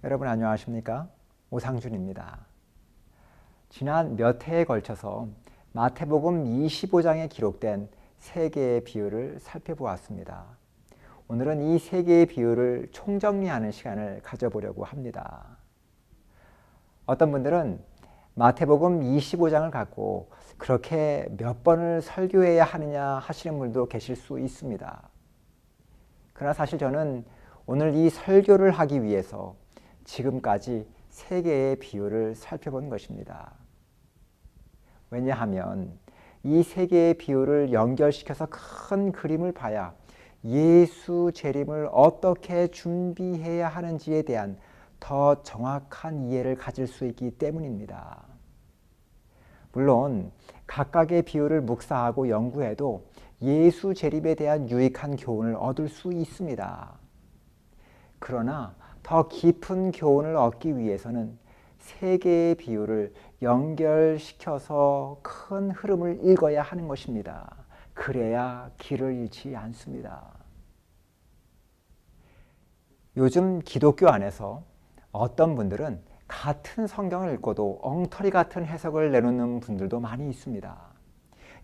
여러분 안녕하십니까? 오상준입니다. 지난 몇 해에 걸쳐서 마태복음 25장에 기록된 세 개의 비유를 살펴보았습니다. 오늘은 이 세 개의 비유를 총정리하는 시간을 가져보려고 합니다. 어떤 분들은 마태복음 25장을 갖고 그렇게 몇 번을 설교해야 하느냐 하시는 분도 계실 수 있습니다. 그러나 사실 저는 오늘 이 설교를 하기 위해서 지금까지 세 개의 비유를 살펴본 것입니다. 왜냐하면 이 세 개의 비유를 연결시켜서 큰 그림을 봐야 예수 재림을 어떻게 준비해야 하는지에 대한 더 정확한 이해를 가질 수 있기 때문입니다. 물론 각각의 비유를 묵상하고 연구해도 예수 재림에 대한 유익한 교훈을 얻을 수 있습니다. 그러나 더 깊은 교훈을 얻기 위해서는 세 개의 비유를 연결시켜서 큰 흐름을 읽어야 하는 것입니다. 그래야 길을 잃지 않습니다. 요즘 기독교 안에서 어떤 분들은 같은 성경을 읽고도 엉터리 같은 해석을 내놓는 분들도 많이 있습니다.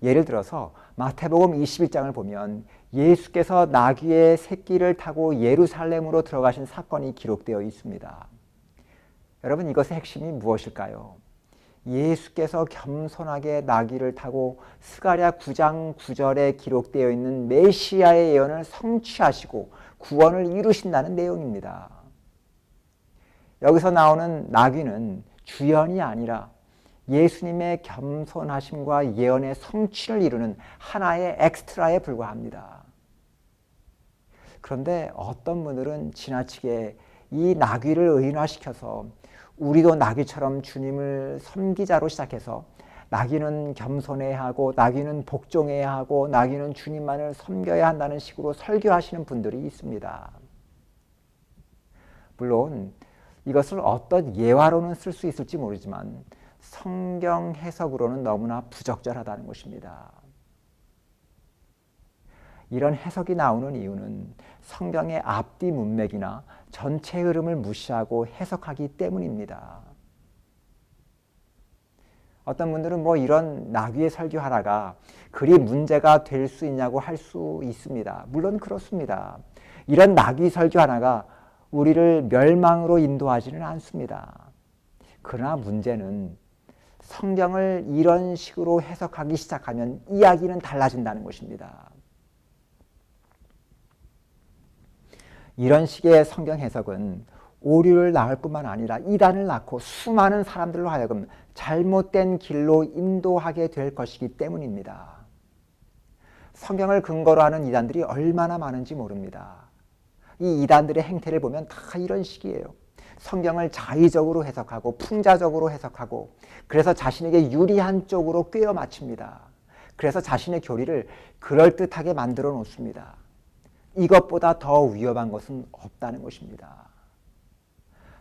예를 들어서 마태복음 21장을 보면 예수께서 나귀의 새끼를 타고 예루살렘으로 들어가신 사건이 기록되어 있습니다. 여러분, 이것의 핵심이 무엇일까요? 예수께서 겸손하게 나귀를 타고 스가랴 9장 9절에 기록되어 있는 메시아의 예언을 성취하시고 구원을 이루신다는 내용입니다. 여기서 나오는 나귀는 주연이 아니라 예수님의 겸손하심과 예언의 성취를 이루는 하나의 엑스트라에 불과합니다. 그런데 어떤 분들은 지나치게 이 나귀를 의인화시켜서 우리도 나귀처럼 주님을 섬기자로 시작해서 나귀는 겸손해야 하고 나귀는 복종해야 하고 나귀는 주님만을 섬겨야 한다는 식으로 설교하시는 분들이 있습니다. 물론 이것을 어떤 예화로는 쓸 수 있을지 모르지만 성경 해석으로는 너무나 부적절하다는 것입니다. 이런 해석이 나오는 이유는 성경의 앞뒤 문맥이나 전체 흐름을 무시하고 해석하기 때문입니다. 어떤 분들은 이런 나귀의 설교 하나가 그리 문제가 될 수 있냐고 할 수 있습니다. 물론 그렇습니다. 이런 나귀 설교 하나가 우리를 멸망으로 인도하지는 않습니다. 그러나 문제는 성경을 이런 식으로 해석하기 시작하면 이야기는 달라진다는 것입니다. 이런 식의 성경 해석은 오류를 낳을 뿐만 아니라 이단을 낳고 수많은 사람들로 하여금 잘못된 길로 인도하게 될 것이기 때문입니다. 성경을 근거로 하는 이단들이 얼마나 많은지 모릅니다. 이 이단들의 행태를 보면 다 이런 식이에요. 성경을 자의적으로 해석하고 풍자적으로 해석하고 그래서 자신에게 유리한 쪽으로 꿰어 맞춥니다. 그래서 자신의 교리를 그럴듯하게 만들어 놓습니다. 이것보다 더 위험한 것은 없다는 것입니다.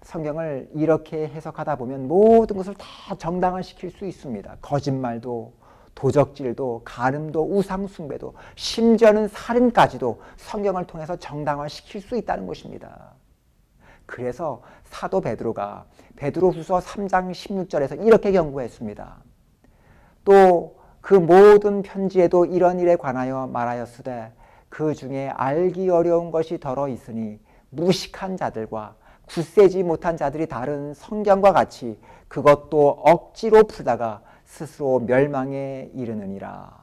성경을 이렇게 해석하다 보면 모든 것을 다 정당화시킬 수 있습니다. 거짓말도 도적질도 간음도 우상숭배도 심지어는 살인까지도 성경을 통해서 정당화시킬 수 있다는 것입니다. 그래서 사도 베드로가 베드로후서 3장 16절에서 이렇게 경고했습니다. 또 그 모든 편지에도 이런 일에 관하여 말하였으되 그 중에 알기 어려운 것이 더러 있으니 무식한 자들과 굳세지 못한 자들이 다른 성경과 같이 그것도 억지로 풀다가 스스로 멸망에 이르느니라.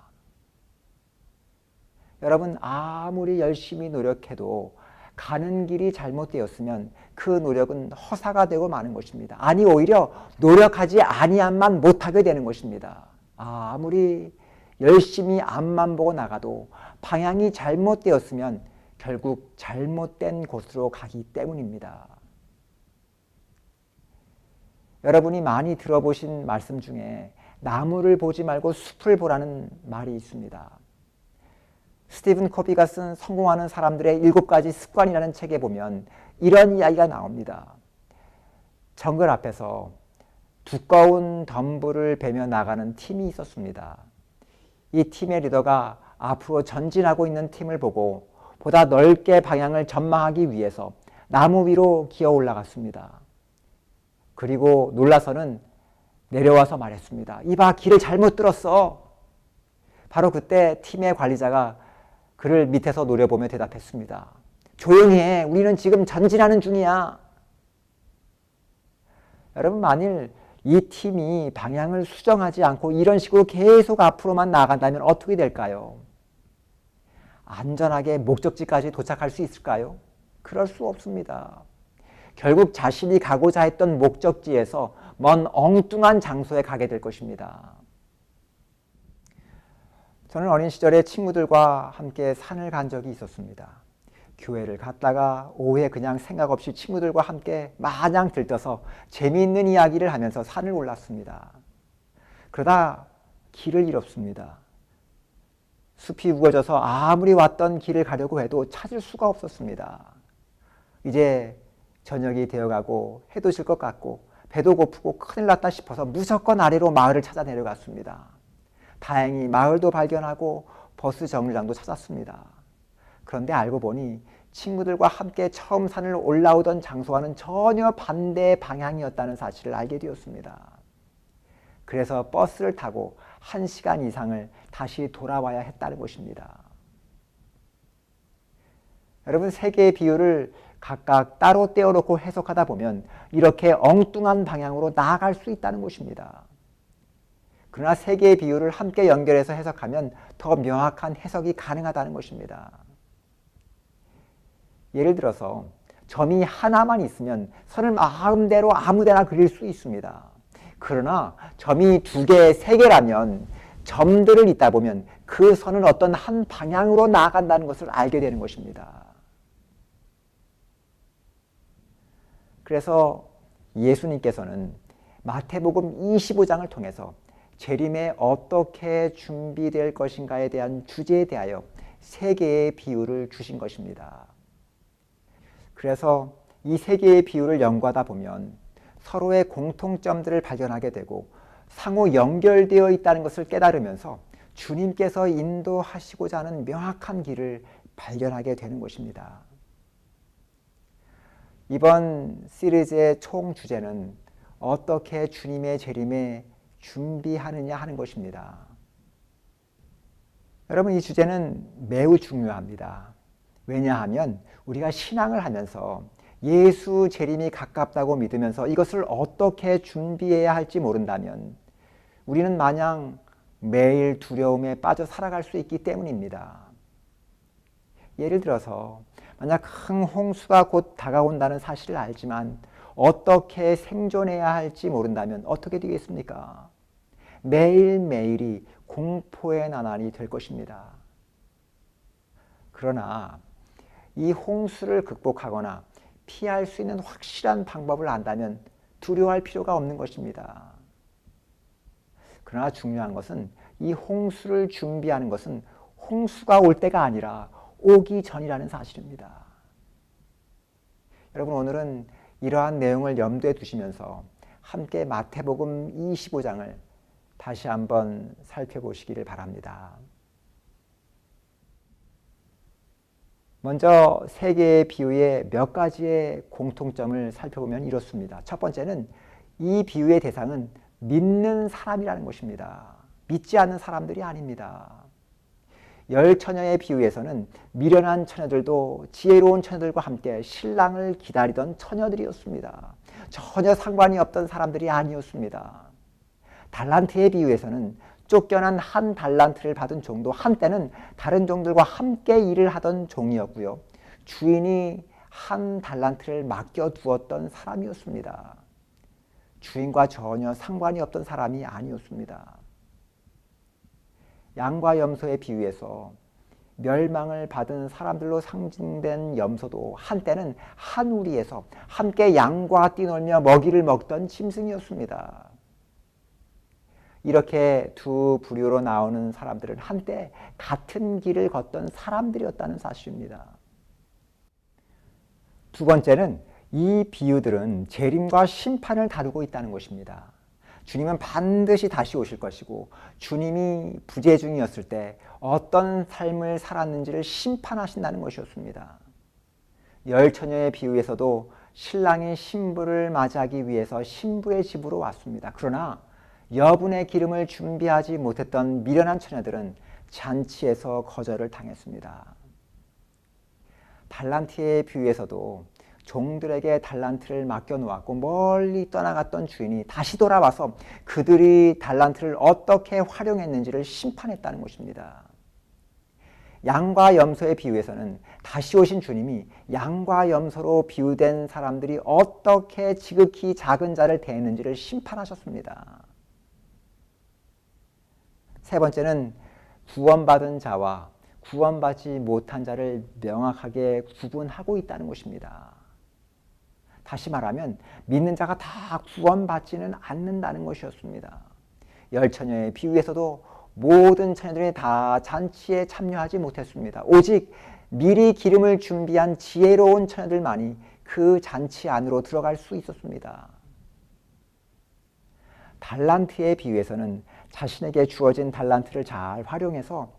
여러분, 아무리 열심히 노력해도 가는 길이 잘못되었으면 그 노력은 허사가 되고 마는 것입니다. 아니, 오히려 노력하지 아니함만 못하게 되는 것입니다. 아무리 열심히 앞만 보고 나가도 방향이 잘못되었으면 결국 잘못된 곳으로 가기 때문입니다. 여러분이 많이 들어보신 말씀 중에 나무를 보지 말고 숲을 보라는 말이 있습니다. 스티븐 코비가 쓴 성공하는 사람들의 7가지 습관이라는 책에 보면 이런 이야기가 나옵니다. 정글 앞에서 두꺼운 덤불을 베며 나가는 팀이 있었습니다. 이 팀의 리더가 앞으로 전진하고 있는 팀을 보고 보다 넓게 방향을 전망하기 위해서 나무 위로 기어 올라갔습니다. 그리고 놀라서는 내려와서 말했습니다. 이봐, 길을 잘못 들었어. 바로 그때 팀의 관리자가 그를 밑에서 노려보며 대답했습니다. 조용히 해. 우리는 지금 전진하는 중이야. 여러분, 만일 이 팀이 방향을 수정하지 않고 이런 식으로 계속 앞으로만 나아간다면 어떻게 될까요? 안전하게 목적지까지 도착할 수 있을까요? 그럴 수 없습니다. 결국 자신이 가고자 했던 목적지에서 먼 엉뚱한 장소에 가게 될 것입니다. 저는 어린 시절에 친구들과 함께 산을 간 적이 있었습니다. 교회를 갔다가 오후에 그냥 생각 없이 친구들과 함께 마냥 들떠서 재미있는 이야기를 하면서 산을 올랐습니다. 그러다 길을 잃었습니다. 숲이 우거져서 아무리 왔던 길을 가려고 해도 찾을 수가 없었습니다. 이제 저녁이 되어가고 해도 질 것 같고 배도 고프고 큰일 났다 싶어서 무조건 아래로 마을을 찾아 내려갔습니다. 다행히 마을도 발견하고 버스 정류장도 찾았습니다. 그런데 알고 보니 친구들과 함께 처음 산을 올라오던 장소와는 전혀 반대 방향이었다는 사실을 알게 되었습니다. 그래서 버스를 타고 1시간 이상을 다시 돌아와야 했다는 것입니다. 여러분, 세 개의 비유를 각각 따로 떼어놓고 해석하다 보면 이렇게 엉뚱한 방향으로 나아갈 수 있다는 것입니다. 그러나 세 개의 비유를 함께 연결해서 해석하면 더 명확한 해석이 가능하다는 것입니다. 예를 들어서 점이 하나만 있으면 선을 마음대로 아무데나 그릴 수 있습니다. 그러나 점이 2개, 3개라면 점들을 잇다 보면 그 선은 어떤 한 방향으로 나아간다는 것을 알게 되는 것입니다. 그래서 예수님께서는 마태복음 25장을 통해서 재림에 어떻게 준비될 것인가에 대한 주제에 대하여 3개의 비유를 주신 것입니다. 그래서 이 3개의 비유를 연구하다 보면 서로의 공통점들을 발견하게 되고 상호 연결되어 있다는 것을 깨달으면서 주님께서 인도하시고자 하는 명확한 길을 발견하게 되는 것입니다. 이번 시리즈의 총 주제는 어떻게 주님의 재림에 준비하느냐 하는 것입니다. 여러분, 이 주제는 매우 중요합니다. 왜냐하면 우리가 신앙을 하면서 예수 재림이 가깝다고 믿으면서 이것을 어떻게 준비해야 할지 모른다면 우리는 마냥 매일 두려움에 빠져 살아갈 수 있기 때문입니다. 예를 들어서 만약 큰 홍수가 곧 다가온다는 사실을 알지만 어떻게 생존해야 할지 모른다면 어떻게 되겠습니까? 매일매일이 공포의 나날이 될 것입니다. 그러나 이 홍수를 극복하거나 피할 수 있는 확실한 방법을 안다면 두려워할 필요가 없는 것입니다. 그러나 중요한 것은 이 홍수를 준비하는 것은 홍수가 올 때가 아니라 오기 전이라는 사실입니다. 여러분, 오늘은 이러한 내용을 염두에 두시면서 함께 마태복음 25장을 다시 한번 살펴보시기를 바랍니다. 먼저 3개의 비유의 몇 가지의 공통점을 살펴보면 이렇습니다. 첫 번째는 이 비유의 대상은 믿는 사람이라는 것입니다. 믿지 않는 사람들이 아닙니다. 10처녀의 비유에서는 미련한 처녀들도 지혜로운 처녀들과 함께 신랑을 기다리던 처녀들이었습니다. 전혀 상관이 없던 사람들이 아니었습니다. 달란트의 비유에서는 쫓겨난 한 달란트를 받은 종도 한때는 다른 종들과 함께 일을 하던 종이었고요. 주인이 한 달란트를 맡겨두었던 사람이었습니다. 주인과 전혀 상관이 없던 사람이 아니었습니다. 양과 염소의 비유에서 멸망을 받은 사람들로 상징된 염소도 한때는 한 우리에서 함께 양과 뛰놀며 먹이를 먹던 짐승이었습니다. 이렇게 두 부류로 나오는 사람들은 한때 같은 길을 걷던 사람들이었다는 사실입니다. 두 번째는 이 비유들은 재림과 심판을 다루고 있다는 것입니다. 주님은 반드시 다시 오실 것이고 주님이 부재 중이었을 때 어떤 삶을 살았는지를 심판하신다는 것이었습니다. 10처녀의 비유에서도 신랑이 신부를 맞이하기 위해서 신부의 집으로 왔습니다. 그러나 여분의 기름을 준비하지 못했던 미련한 처녀들은 잔치에서 거절을 당했습니다. 달란트의 비유에서도 종들에게 달란트를 맡겨놓았고 멀리 떠나갔던 주인이 다시 돌아와서 그들이 달란트를 어떻게 활용했는지를 심판했다는 것입니다. 양과 염소의 비유에서는 다시 오신 주님이 양과 염소로 비유된 사람들이 어떻게 지극히 작은 자를 대했는지를 심판하셨습니다. 세 번째는 구원받은 자와 구원받지 못한 자를 명확하게 구분하고 있다는 것입니다. 다시 말하면 믿는 자가 다 구원받지는 않는다는 것이었습니다. 열 처녀의 비유에서도 모든 처녀들이 다 잔치에 참여하지 못했습니다. 오직 미리 기름을 준비한 지혜로운 처녀들만이 그 잔치 안으로 들어갈 수 있었습니다. 달란트의 비유에서는 자신에게 주어진 달란트를 잘 활용해서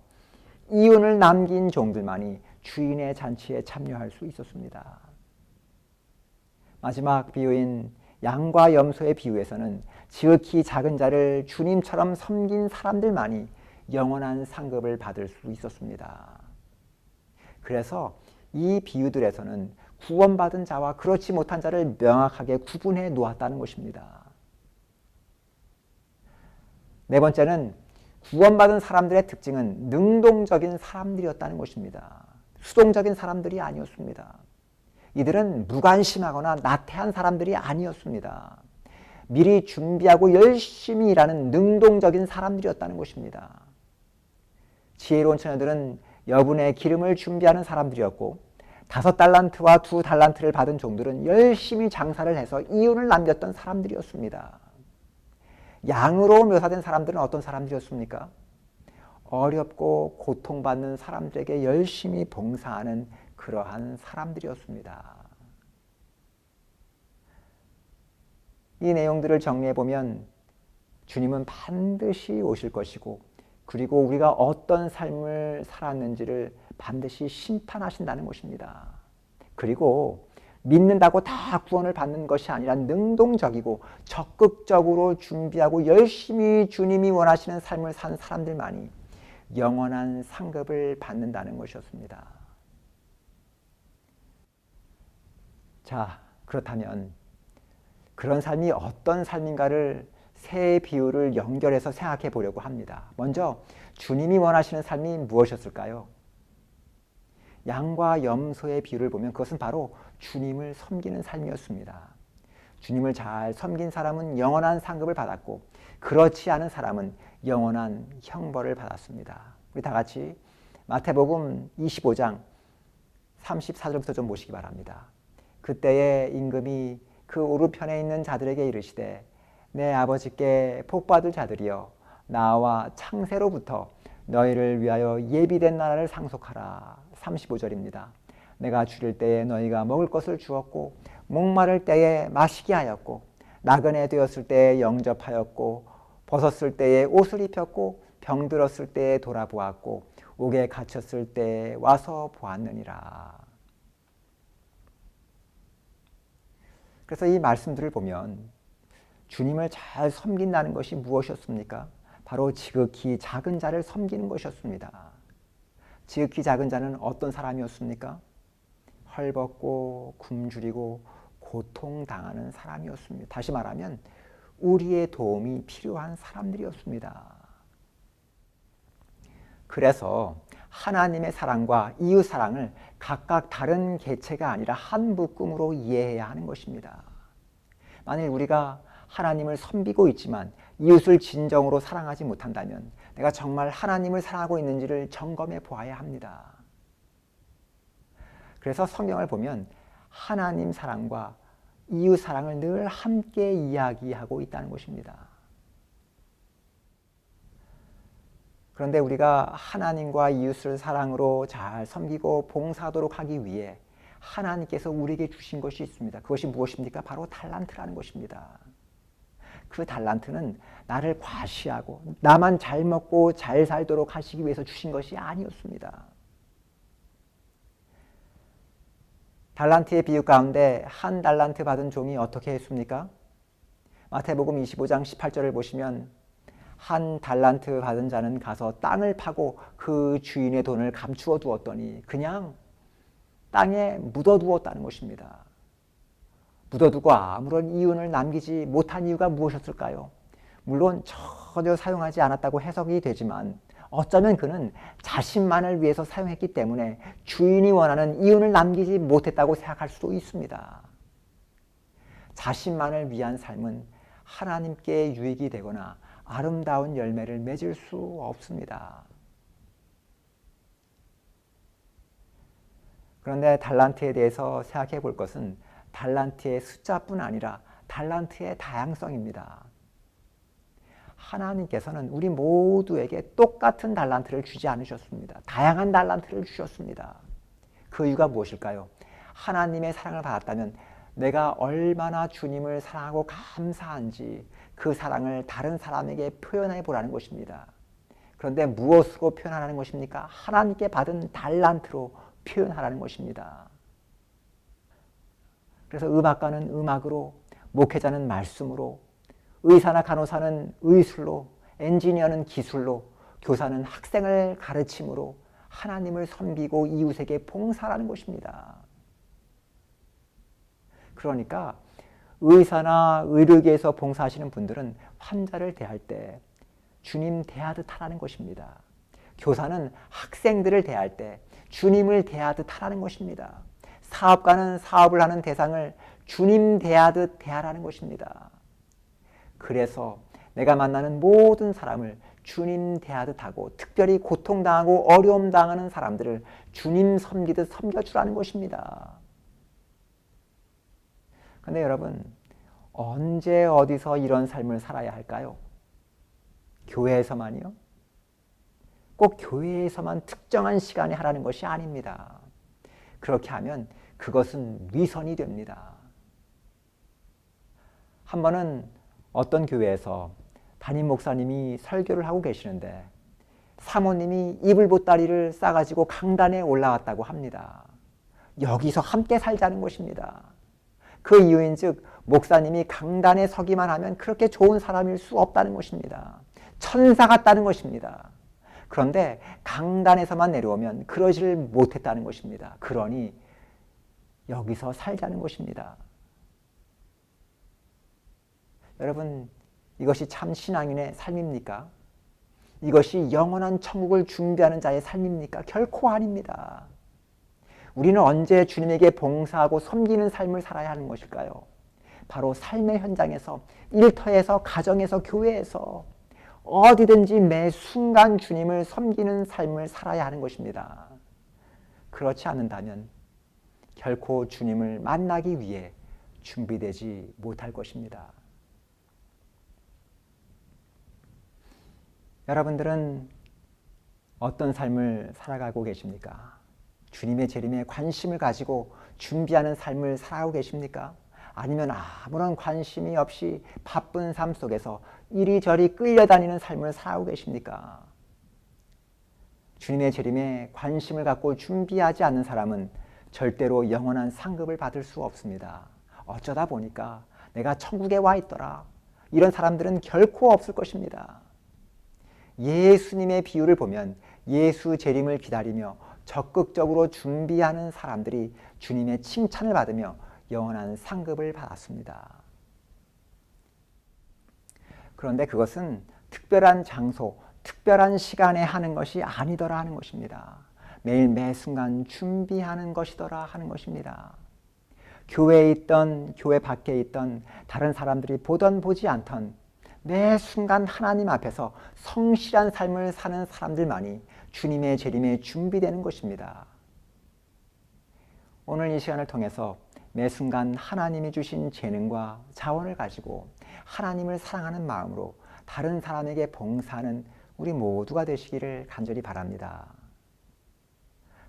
이윤을 남긴 종들만이 주인의 잔치에 참여할 수 있었습니다. 마지막 비유인 양과 염소의 비유에서는 지극히 작은 자를 주님처럼 섬긴 사람들만이 영원한 상급을 받을 수 있었습니다. 그래서 이 비유들에서는 구원받은 자와 그렇지 못한 자를 명확하게 구분해 놓았다는 것입니다. 네 번째는 구원받은 사람들의 특징은 능동적인 사람들이었다는 것입니다. 수동적인 사람들이 아니었습니다. 이들은 무관심하거나 나태한 사람들이 아니었습니다. 미리 준비하고 열심히 일하는 능동적인 사람들이었다는 것입니다. 지혜로운 처녀들은 여분의 기름을 준비하는 사람들이었고 5달란트와 2달란트를 받은 종들은 열심히 장사를 해서 이윤을 남겼던 사람들이었습니다. 양으로 묘사된 사람들은 어떤 사람들이었습니까? 어렵고 고통받는 사람들에게 열심히 봉사하는 그러한 사람들이었습니다. 이 내용들을 정리해 보면 주님은 반드시 오실 것이고 그리고 우리가 어떤 삶을 살았는지를 반드시 심판하신다는 것입니다. 그리고 믿는다고 다 구원을 받는 것이 아니라 능동적이고 적극적으로 준비하고 열심히 주님이 원하시는 삶을 산 사람들만이 영원한 상급을 받는다는 것이었습니다. 자, 그렇다면 그런 삶이 어떤 삶인가를 세 비유를 연결해서 생각해 보려고 합니다. 먼저 주님이 원하시는 삶이 무엇이었을까요? 양과 염소의 비유를 보면 그것은 바로 주님을 섬기는 삶이었습니다. 주님을 잘 섬긴 사람은 영원한 상급을 받았고 그렇지 않은 사람은 영원한 형벌을 받았습니다. 우리 다 같이 마태복음 25장 34절부터 좀 보시기 바랍니다. 그때에 임금이 그 오른편에 있는 자들에게 이르시되 내 아버지께 복받을 자들이여 나와 창세로부터 너희를 위하여 예비된 나라를 상속하라. 35절입니다. 내가 줄일 때에 너희가 먹을 것을 주었고 목마를 때에 마시게 하였고 나그네 되었을 때에 영접하였고 벗었을 때에 옷을 입혔고 병들었을 때에 돌아보았고 옥에 갇혔을 때에 와서 보았느니라. 그래서 이 말씀들을 보면 주님을 잘 섬긴다는 것이 무엇이었습니까? 바로 지극히 작은 자를 섬기는 것이었습니다. 지극히 작은 자는 어떤 사람이었습니까? 헐벗고 굶주리고 고통당하는 사람이었습니다. 다시 말하면 우리의 도움이 필요한 사람들이었습니다. 그래서 하나님의 사랑과 이웃 사랑을 각각 다른 개체가 아니라 한 묶음으로 이해해야 하는 것입니다. 만일 우리가 하나님을 섬기고 있지만 이웃을 진정으로 사랑하지 못한다면 내가 정말 하나님을 사랑하고 있는지를 점검해 보아야 합니다. 그래서 성경을 보면 하나님 사랑과 이웃 사랑을 늘 함께 이야기하고 있다는 것입니다. 그런데 우리가 하나님과 이웃을 사랑으로 잘 섬기고 봉사하도록 하기 위해 하나님께서 우리에게 주신 것이 있습니다. 그것이 무엇입니까? 바로 달란트라는 것입니다. 그 달란트는 나를 과시하고 나만 잘 먹고 잘 살도록 하시기 위해서 주신 것이 아니었습니다. 달란트의 비유 가운데 한 달란트 받은 종이 어떻게 했습니까? 마태복음 25장 18절을 보시면 한 달란트 받은 자는 가서 땅을 파고 그 주인의 돈을 감추어 두었더니 그냥 땅에 묻어두었다는 것입니다. 묻어두고 아무런 이윤을 남기지 못한 이유가 무엇이었을까요? 물론 전혀 사용하지 않았다고 해석이 되지만 어쩌면 그는 자신만을 위해서 사용했기 때문에 주인이 원하는 이윤을 남기지 못했다고 생각할 수도 있습니다. 자신만을 위한 삶은 하나님께 유익이 되거나 아름다운 열매를 맺을 수 없습니다. 그런데 달란트에 대해서 생각해 볼 것은 달란트의 숫자뿐 아니라 달란트의 다양성입니다. 하나님께서는 우리 모두에게 똑같은 달란트를 주지 않으셨습니다. 다양한 달란트를 주셨습니다. 그 이유가 무엇일까요? 하나님의 사랑을 받았다면 내가 얼마나 주님을 사랑하고 감사한지 그 사랑을 다른 사람에게 표현해 보라는 것입니다. 그런데 무엇으로 표현하라는 것입니까? 하나님께 받은 달란트로 표현하라는 것입니다. 그래서 음악가는 음악으로, 목회자는 말씀으로, 의사나 간호사는 의술로, 엔지니어는 기술로, 교사는 학생을 가르침으로 하나님을 섬기고 이웃에게 봉사하는 것입니다. 그러니까 의사나 의료계에서 봉사하시는 분들은 환자를 대할 때 주님 대하듯 하라는 것입니다. 교사는 학생들을 대할 때 주님을 대하듯 하라는 것입니다. 사업가는 사업을 하는 대상을 주님 대하듯 대하라는 것입니다. 그래서 내가 만나는 모든 사람을 주님 대하듯 하고 특별히 고통당하고 어려움 당하는 사람들을 주님 섬기듯 섬겨주라는 것입니다. 그런데 여러분, 언제 어디서 이런 삶을 살아야 할까요? 교회에서만요? 꼭 교회에서만 특정한 시간에 하라는 것이 아닙니다. 그렇게 하면 그것은 위선이 됩니다. 한 번은 어떤 교회에서 담임 목사님이 설교를 하고 계시는데 사모님이 이불 보따리를 싸가지고 강단에 올라왔다고 합니다. 여기서 함께 살자는 것입니다. 그 이유인즉 목사님이 강단에 서기만 하면 그렇게 좋은 사람일 수 없다는 것입니다. 천사 같다는 것입니다. 그런데 강단에서만 내려오면 그러지를 못했다는 것입니다. 그러니 여기서 살자는 것입니다. 여러분, 이것이 참 신앙인의 삶입니까? 이것이 영원한 천국을 준비하는 자의 삶입니까? 결코 아닙니다. 우리는 언제 주님에게 봉사하고 섬기는 삶을 살아야 하는 것일까요? 바로 삶의 현장에서, 일터에서, 가정에서, 교회에서 어디든지 매 순간 주님을 섬기는 삶을 살아야 하는 것입니다. 그렇지 않는다면 결코 주님을 만나기 위해 준비되지 못할 것입니다. 여러분들은 어떤 삶을 살아가고 계십니까? 주님의 재림에 관심을 가지고 준비하는 삶을 살아가고 계십니까? 아니면 아무런 관심이 없이 바쁜 삶 속에서 이리저리 끌려다니는 삶을 살아가고 계십니까? 주님의 재림에 관심을 갖고 준비하지 않는 사람은 절대로 영원한 상급을 받을 수 없습니다. 어쩌다 보니까 내가 천국에 와 있더라. 이런 사람들은 결코 없을 것입니다. 예수님의 비유를 보면 예수 재림을 기다리며 적극적으로 준비하는 사람들이 주님의 칭찬을 받으며 영원한 상급을 받았습니다. 그런데 그것은 특별한 장소, 특별한 시간에 하는 것이 아니더라 하는 것입니다. 매일 매 순간 준비하는 것이더라 하는 것입니다. 교회에 있던 교회 밖에 있던 다른 사람들이 보던 보지 않던 매 순간 하나님 앞에서 성실한 삶을 사는 사람들만이 주님의 재림에 준비되는 것입니다. 오늘 이 시간을 통해서 매 순간 하나님이 주신 재능과 자원을 가지고 하나님을 사랑하는 마음으로 다른 사람에게 봉사하는 우리 모두가 되시기를 간절히 바랍니다.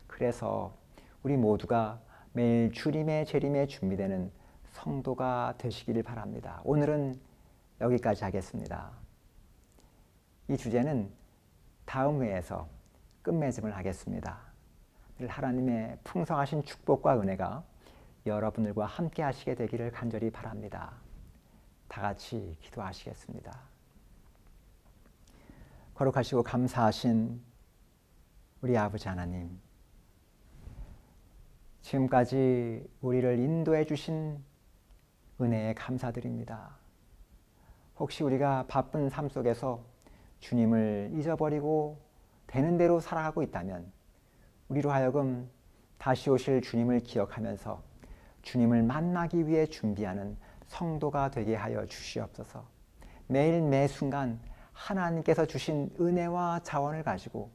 그래서 우리 모두가 매일 주님의 재림에 준비되는 성도가 되시기를 바랍니다. 오늘은 여기까지 하겠습니다. 이 주제는 다음 회에서 끝맺음을 하겠습니다. 늘 하나님의 풍성하신 축복과 은혜가 여러분들과 함께 하시게 되기를 간절히 바랍니다. 다 같이 기도하시겠습니다. 거룩하시고 감사하신 우리 아버지 하나님, 지금까지 우리를 인도해 주신 은혜에 감사드립니다. 혹시 우리가 바쁜 삶 속에서 주님을 잊어버리고 되는 대로 살아가고 있다면 우리로 하여금 다시 오실 주님을 기억하면서 주님을 만나기 위해 준비하는 성도가 되게 하여 주시옵소서. 매일 매 순간 하나님께서 주신 은혜와 자원을 가지고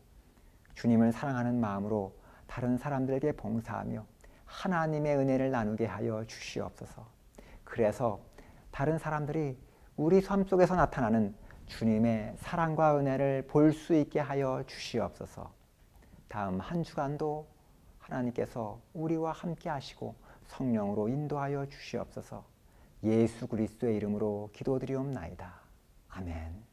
주님을 사랑하는 마음으로 다른 사람들에게 봉사하며 하나님의 은혜를 나누게 하여 주시옵소서. 그래서 다른 사람들이 우리 삶 속에서 나타나는 주님의 사랑과 은혜를 볼 수 있게 하여 주시옵소서. 다음 한 주간도 하나님께서 우리와 함께 하시고 성령으로 인도하여 주시옵소서. 예수 그리스도의 이름으로 기도드리옵나이다. 아멘.